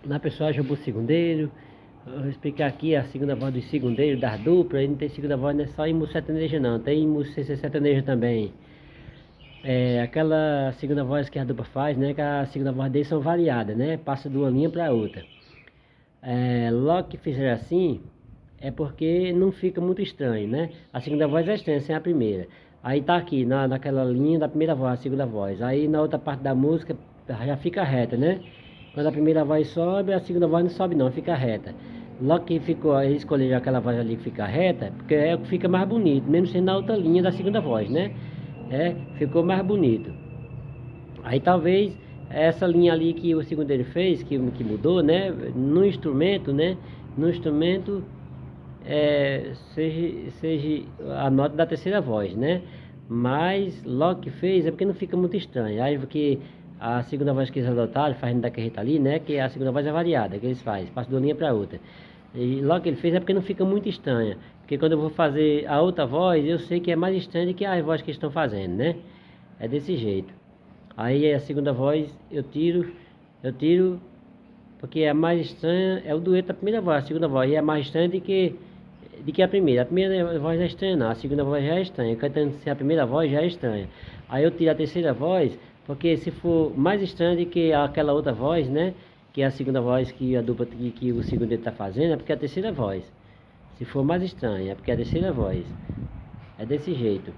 Na pessoal, Jambu Segundeiro. Eu vou explicar aqui a segunda voz do segundeiro, das duplas. Aí não tem segunda voz, não é só em música sertaneja não, tem em música sertaneja também. Aquela segunda voz que a dupla faz, né? Que a segunda voz deles são variadas, né? Passa de uma linha para outra. Logo que fizer assim, é porque não fica muito estranho, né? A segunda voz é estranha, sem a primeira. Aí tá aqui, naquela linha da primeira voz, a segunda voz. Aí na outra parte da música já fica reta, né? Quando a primeira voz sobe, a segunda voz não sobe não, fica reta. Logo que ficou, ele escolheu aquela voz ali que fica reta, porque é o que fica mais bonito, mesmo sendo na outra linha da segunda voz, né? Ficou mais bonito. Aí talvez essa linha ali que o segundeiro fez, que mudou, né? No instrumento, né? No instrumento seja a nota da terceira voz, né? Mas logo que fez é porque não fica muito estranho. Aí porque a segunda voz que eles adotaram, fazendo daquele jeito ali, né? Que a segunda voz é variada, que eles fazem, passa de uma linha para outra. E logo que ele fez é porque não fica muito estranha. Porque quando eu vou fazer a outra voz, eu sei que é mais estranha do que a voz que eles estão fazendo, né? É desse jeito. Aí a segunda voz eu tiro, porque é mais estranha, é o dueto da primeira voz, a segunda voz, e é mais estranha do que a primeira. A primeira voz é estranha não, a segunda voz já é estranha, cantando sem a primeira voz já é estranha. Aí eu tiro a terceira voz, porque se for mais estranha do que aquela outra voz, né? Que é a segunda voz que a dupla que o segundo está fazendo, é porque é a terceira voz. Se for mais estranha, é porque é a terceira voz. É desse jeito.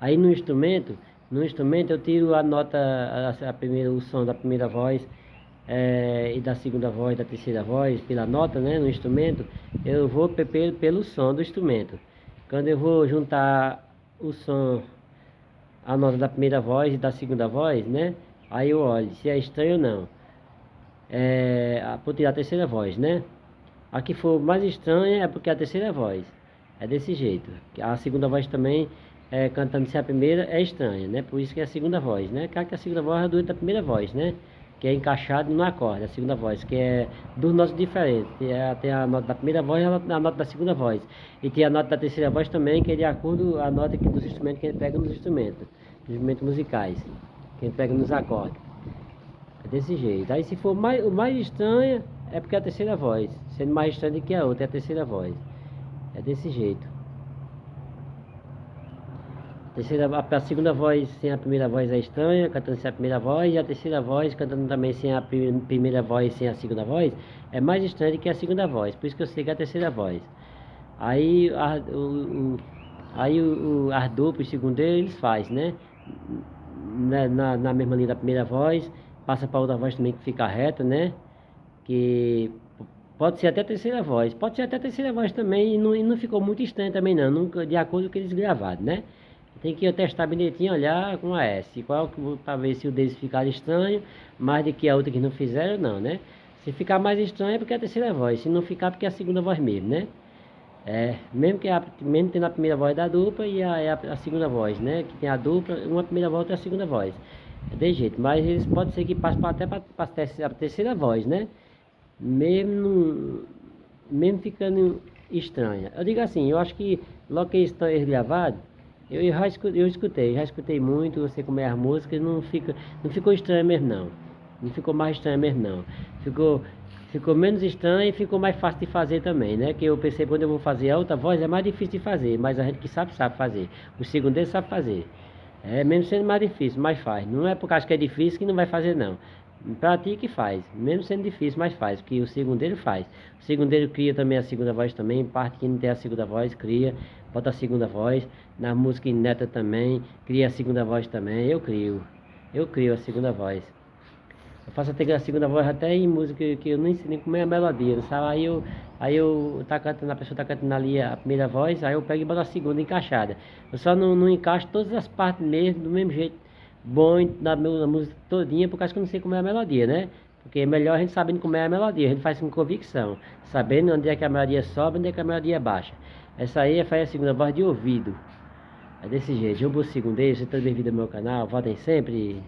Aí no instrumento eu tiro a nota, o som da primeira voz e da segunda voz, da terceira voz, pela nota, né? No instrumento, eu vou pelo som do instrumento. Quando eu vou juntar o som, a nota da primeira voz e da segunda voz, né? Aí eu olho se é estranho ou não. Vou tirar a terceira voz, né? A que for mais estranha é porque é a terceira voz. É desse jeito. A segunda voz também, cantando sem a primeira, é estranha, né? Por isso que é a segunda voz, né? Claro que a segunda voz é do da primeira voz, né? Que é encaixado no acorde, a segunda voz, que é duas notas diferentes. Tem a nota da primeira voz e a nota da segunda voz. E tem a nota da terceira voz também, que é de acordo com a nota dos instrumentos que ele pega nos instrumentos musicais, que ele pega nos acordes. É desse jeito. Aí se for o mais estranha, é porque é a terceira voz. Sendo mais estranha do que a outra, é a terceira voz. É desse jeito. A segunda voz sem a primeira voz é estranha, cantando sem a primeira voz, e a terceira voz, cantando também sem a primeira voz sem a segunda voz, é mais estranha do que a segunda voz, por isso que eu sei que é a terceira voz. Aí as duplas, segundo eles faz, né? Na mesma linha da primeira voz, passa para outra voz também que fica reta, né? Que pode ser até a terceira voz, pode ser até a terceira voz também, e não ficou muito estranho também não, nunca, de acordo com o que eles gravaram, né? Tem que eu testar bonitinho, olhar com a S, para ver se o deles ficar estranho, mais do que a outra que não fizeram, não, né? Se ficar mais estranho é porque é a terceira voz, se não ficar porque é a segunda voz mesmo, né? Mesmo tendo a primeira voz da dupla e a segunda voz, né? Que tem a dupla, uma primeira voz e a segunda voz. É de jeito, mas eles podem ser que passem até para a terceira voz, né? Mesmo ficando estranha. Eu digo assim, eu acho que logo que eles estão gravados, eu já escutei muito, eu sei como é as músicas, não ficou estranho mesmo não. Não ficou mais estranho mesmo não. Ficou menos estranho e ficou mais fácil de fazer também, né? Que eu percebo quando eu vou fazer a outra voz é mais difícil de fazer, mas a gente que sabe fazer. O segundeiro sabe fazer. Mesmo sendo mais difícil, mas faz. Não é por causa que é difícil que não vai fazer não. Pratica e faz, mesmo sendo difícil, mas faz, porque o segundeiro faz. O segundeiro cria também a segunda voz também, parte que não tem a segunda voz, cria, bota a segunda voz. Na música inédita também, cria a segunda voz também, eu crio a segunda voz. Eu faço até a segunda voz até em música que eu nem sei nem como é a melodia, sabe? Aí eu tá cantando, a pessoa tá cantando ali a primeira voz, aí eu pego e boto a segunda encaixada. Eu só não encaixo todas as partes mesmo, do mesmo jeito, bom na música todinha, por causa que eu não sei como é a melodia, né? Porque é melhor a gente sabendo como é a melodia, a gente faz com convicção, sabendo onde é que a melodia sobe, onde é que a melodia baixa. Essa aí faz a segunda voz de ouvido. É desse jeito. Jambu Segundeiro, você está bem-vindo ao meu canal, votem sempre.